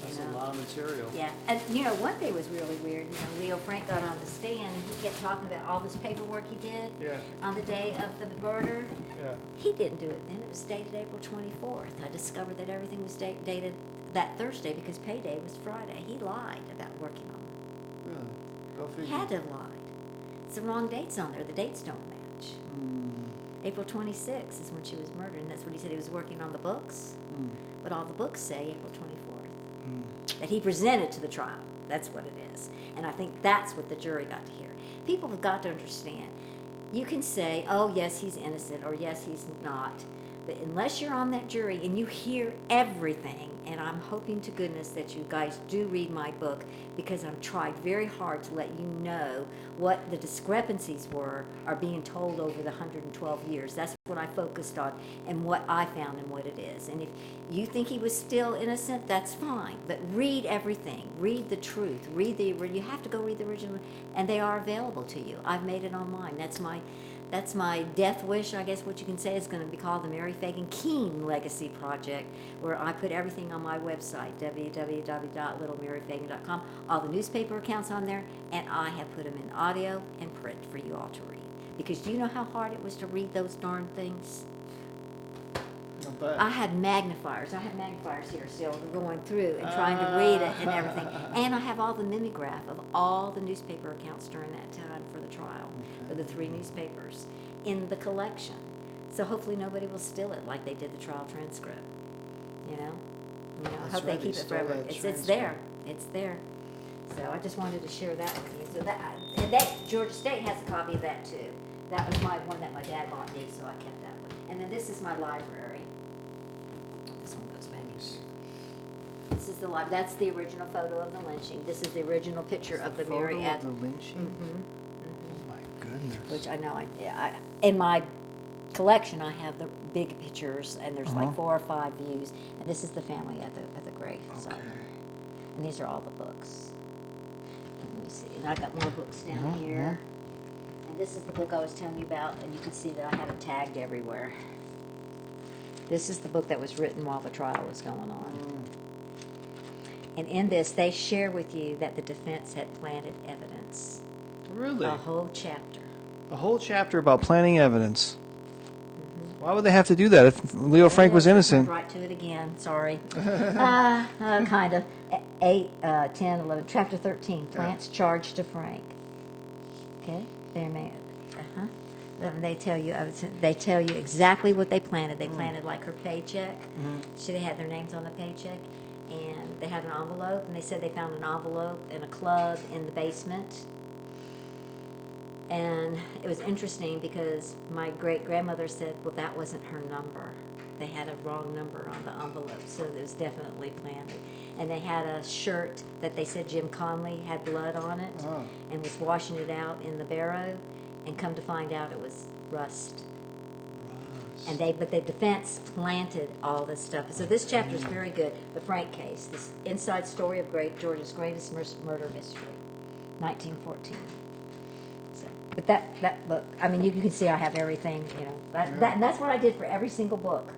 [SPEAKER 1] That's
[SPEAKER 2] You know?
[SPEAKER 1] a lot of material.
[SPEAKER 2] Yeah, and you know, one thing was really weird. You know, Leo Frank got on the stand and he kept talking about all this paperwork he did
[SPEAKER 1] Yeah.
[SPEAKER 2] on the day of the murder.
[SPEAKER 1] Yeah.
[SPEAKER 2] He didn't do it then. It was dated April 24th. I discovered that everything was dated that Thursday because payday was Friday. He lied about working on it.
[SPEAKER 1] Really? Go
[SPEAKER 2] He
[SPEAKER 1] figure.
[SPEAKER 2] had to have lied. It's the wrong dates on there. The dates don't match. April 26th is when she was murdered, and that's when he said he was working on the books. But all the books say April 24th. That he presented to the trial. That's what it is. And I think that's what the jury got to hear. People have got to understand. You can say, oh, yes, he's innocent, or yes, he's not. But unless you're on that jury and you hear everything, and I'm hoping to goodness that you guys do read my book, because I've tried very hard to let you know what the discrepancies are being told over the 112 years. That's what I focused on and what I found and what it is. And if you think he was still innocent, that's fine. But read everything. Read the truth. You have to go read the original, and they are available to you. I've made it online. That's my death wish, I guess what you can say. Is going to be called the Mary Phagan-Kean Legacy Project, where I put everything on my website, www.littlemaryphagan.com. All the newspaper accounts on there, and I have put them in audio and print for you all to read. Because do you know how hard it was to read those darn things?
[SPEAKER 1] Not bad.
[SPEAKER 2] I had magnifiers. I have magnifiers here still going through and trying to read it and everything. And I have all the mimeograph of all the newspaper accounts during that time for the trial, for the 3 newspapers in the collection. So hopefully nobody will steal it like they did the trial transcript. You know, I
[SPEAKER 1] That's
[SPEAKER 2] hope
[SPEAKER 1] right,
[SPEAKER 2] they keep
[SPEAKER 1] they
[SPEAKER 2] it
[SPEAKER 1] stole
[SPEAKER 2] forever.
[SPEAKER 1] that
[SPEAKER 2] It's there. It's there. So I just wanted to share that with you. So that Georgia State has a copy of that too. That was my one that my dad bought me, so I kept that one. And then this is my library. This one goes back. This is the library. That's the original photo of the lynching. This is the original picture of the Mary
[SPEAKER 1] Photo of
[SPEAKER 2] Ad.
[SPEAKER 1] the lynching? Oh my goodness.
[SPEAKER 2] Which I know. In my collection, I have the big pictures, and there's like 4 or 5 views. And this is the family at the grave site. And these are all the books. Let me see. And I got more books down here. And this is the book I was telling you about, and you can see that I have it tagged everywhere. This is the book that was written while the trial was going on. And in this, they share with you that the defense had planted evidence.
[SPEAKER 1] Really?
[SPEAKER 2] A whole chapter.
[SPEAKER 1] A whole chapter about planting evidence. Why would they have to do that if Leo Frank was innocent?
[SPEAKER 2] Right to it again. Sorry. Kind of. 8, 10, 11. Chapter 13. Plants charged to Frank. Okay. They tell you exactly what they planted. They planted like her paycheck. Should have had their names on the paycheck, and they had an envelope, and they said they found an envelope in a club in the basement. And it was interesting because my great-grandmother said, well, that wasn't her number. They had a wrong number on the envelope, so it was definitely planted. And they had a shirt that they said Jim Conley had blood on it and was washing it out in the barrow, and come to find out it was rust. And but the defense planted all this stuff. So this chapter is very good. The Frank case, this inside story of Georgia's greatest murder mystery, 1914. So, but that book, I mean, you can see I have everything. You know, and that's what I did for every single book.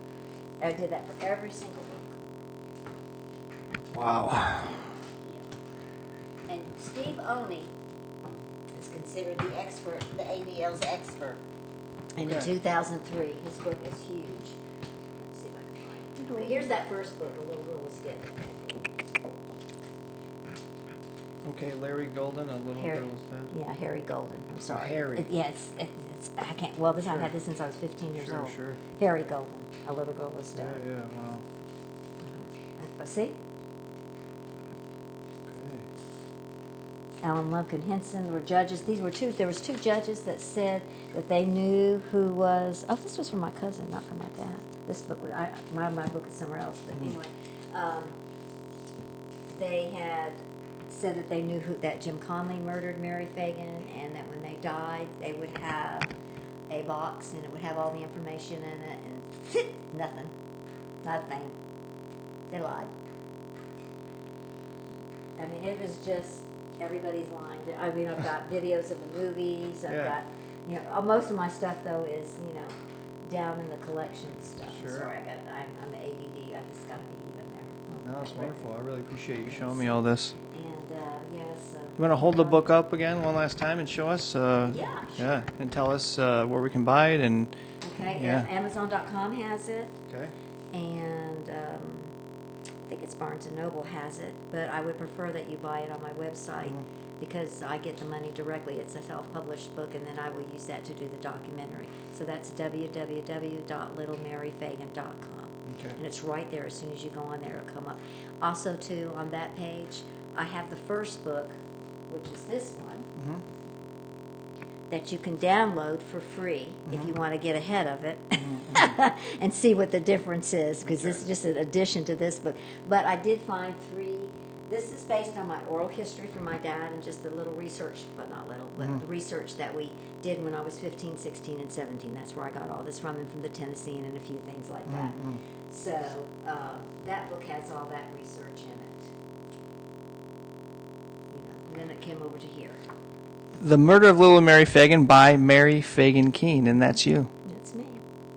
[SPEAKER 2] I did that for every single book.
[SPEAKER 1] Wow.
[SPEAKER 2] And Steve Oney is considered the expert, the ADL's expert. And in 2003, his book is huge. Let's see if I can find it. But here's that first book, A Little Girl Was Dead.
[SPEAKER 1] Okay, Larry Golden, A Little Girl Was Dead.
[SPEAKER 2] Yeah, Harry Golden. I'm sorry.
[SPEAKER 1] Harry.
[SPEAKER 2] It's I can't. Well, I've had this since I was 15 years old.
[SPEAKER 1] Sure.
[SPEAKER 2] Harry Golden, A Little Girl Was
[SPEAKER 1] Yeah,
[SPEAKER 2] Dead.
[SPEAKER 1] wow.
[SPEAKER 2] See? Alan Lumpkin Henson were judges. There was two judges that said that they knew who was. Oh, this was from my cousin, not from my dad. This book, my book is somewhere else. But anyway, they had said that they knew that Jim Conley murdered Mary Phagan, and that when they died, they would have a box, and it would have all the information in it, and nothing, not a thing. They lied. I mean, it was just. Everybody's lying. I mean, I've got videos of the movies. I've got, most of my stuff though is, down in the collection stuff.
[SPEAKER 1] Sure.
[SPEAKER 2] Sorry, I'm ADD. I just got to be even there.
[SPEAKER 1] No, that's wonderful. I really appreciate you showing me all this.
[SPEAKER 2] And yes.
[SPEAKER 1] You want to hold the book up again one last time and show us?
[SPEAKER 2] Yeah. Sure.
[SPEAKER 1] Yeah, and tell us where we can buy it and.
[SPEAKER 2] Okay.
[SPEAKER 1] Yeah.
[SPEAKER 2] Amazon.com has it.
[SPEAKER 1] Okay.
[SPEAKER 2] And I think it's Barnes & Noble has it, but I would prefer that you buy it on my website because I get the money directly. It's a self-published book, and then I will use that to do the documentary. So that's www.littlemaryphagan.com.
[SPEAKER 1] Okay.
[SPEAKER 2] And it's right there. As soon as you go on there, it'll come up. Also, too, on that page, I have the first book, which is this one, that you can download for free if you want to get ahead of it and see what the difference is, because this is just an addition to this book. But I did find three. This is based on my oral history from my dad and just the little research, but not little, but the research that we did when I was 15, 16, and 17. That's where I got all this from, and from the Tennessean and a few things like that. So that book has all that research in it. And then it came over to here.
[SPEAKER 1] The Murder of Little Mary Phagan by Mary Phagan-Kean, and that's you.
[SPEAKER 2] That's me.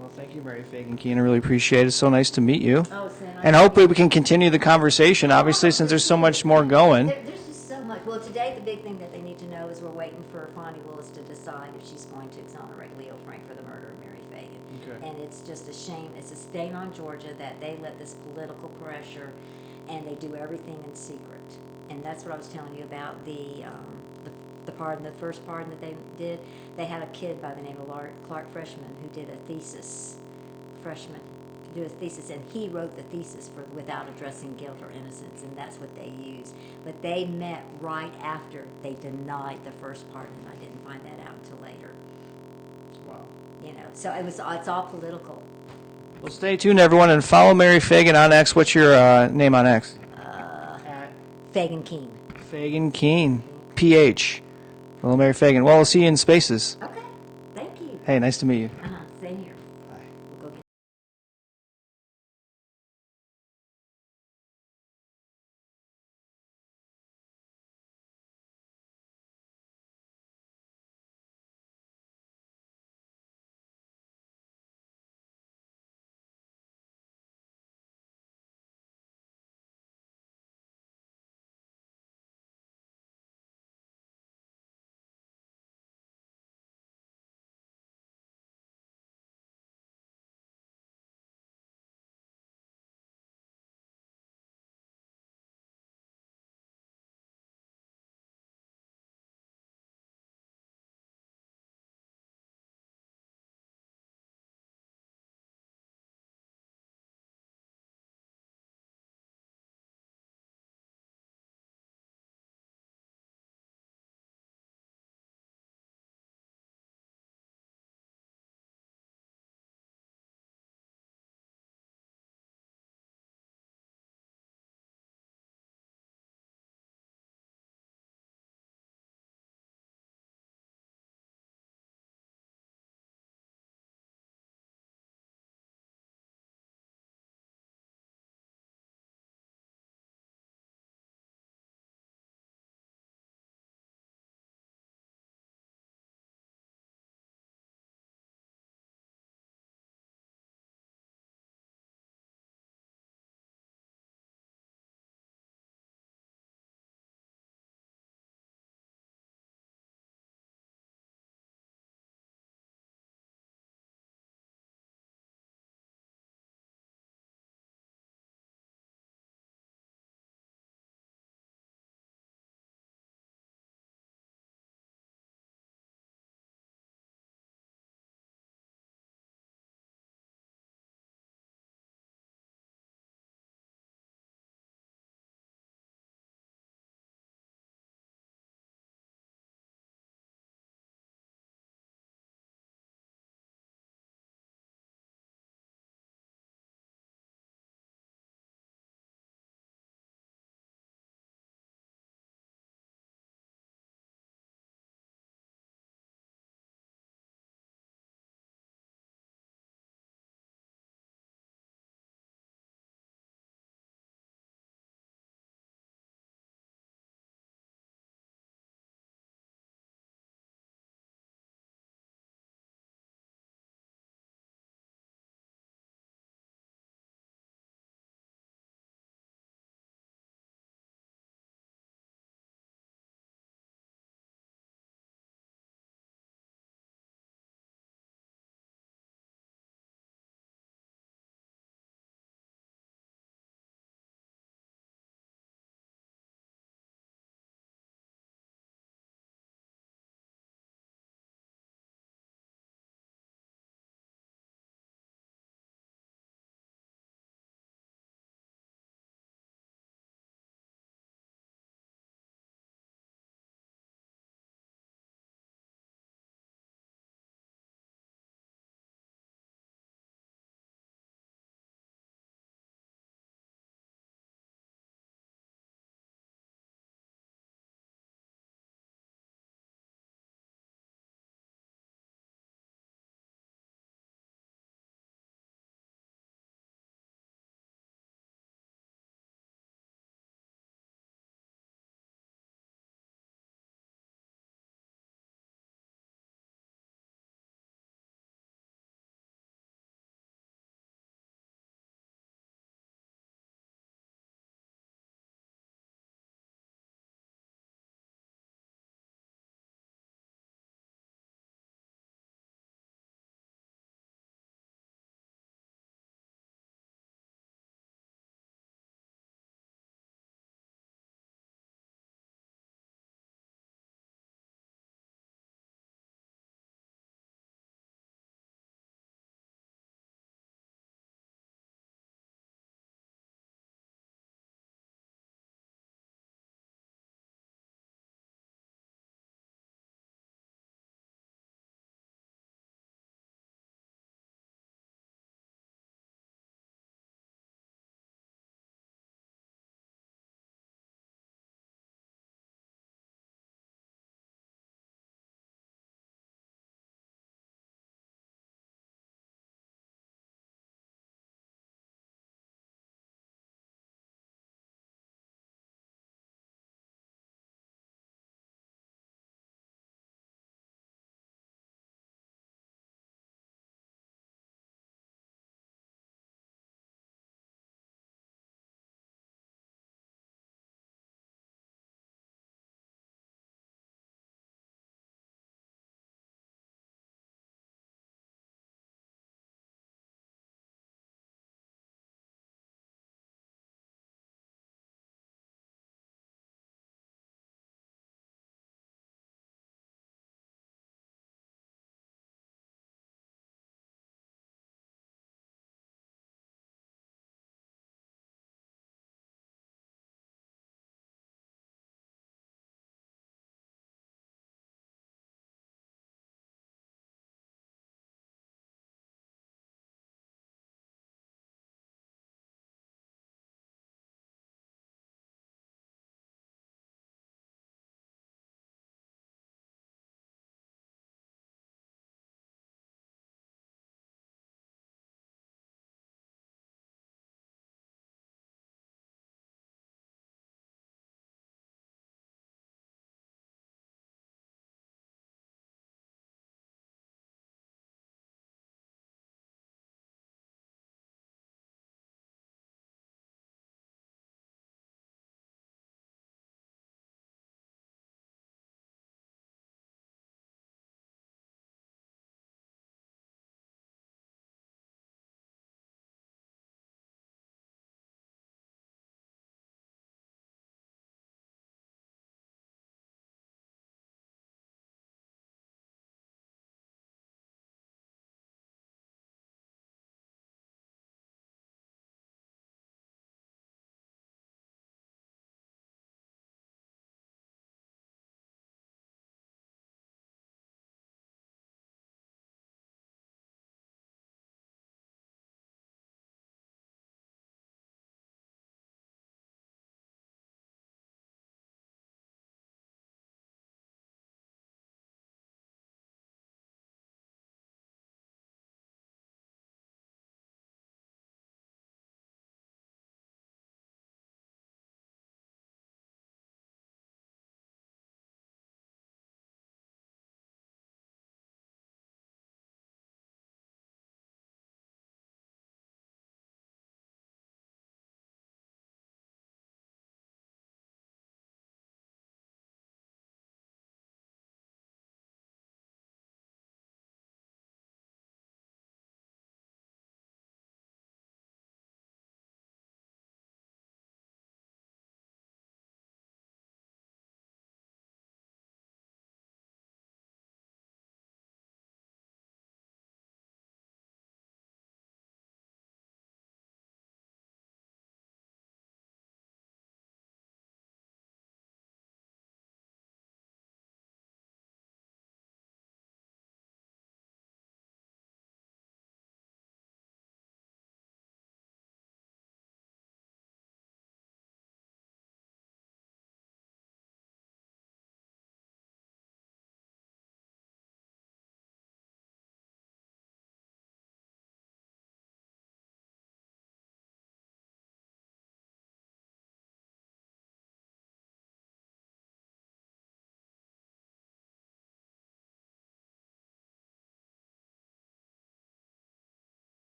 [SPEAKER 1] Well, thank you, Mary Phagan-Kean. I really appreciate it. It's so nice to meet you.
[SPEAKER 2] Oh, so
[SPEAKER 1] And hopefully we can continue the conversation, obviously, since there's so much more going.
[SPEAKER 2] There's just so much. Well, today the big thing that they need to know is we're waiting for Fonnie Willis to decide if she's going to exonerate Leo Frank for the murder of Mary Phagan.
[SPEAKER 1] Okay.
[SPEAKER 2] And it's just a shame. It's a stain on Georgia that they let this political pressure, and they do everything in secret. And that's what I was telling you about the pardon, the first pardon that they did. They had a kid by the name of Clark Freshman who did a thesis. And he wrote the thesis without addressing guilt or innocence, and that's what they used. But they met right after they denied the first pardon, and I didn't find that out until later.
[SPEAKER 1] Wow.
[SPEAKER 2] So it's all political.
[SPEAKER 1] Well, stay tuned, everyone, and follow Mary Phagan on X. What's your name on X?
[SPEAKER 2] Phagan-Kean.
[SPEAKER 1] Phagan-Kean. PH. Little Mary Phagan. Well, we'll see you in Spaces.
[SPEAKER 2] Okay. Thank you.
[SPEAKER 1] Hey, nice to meet you.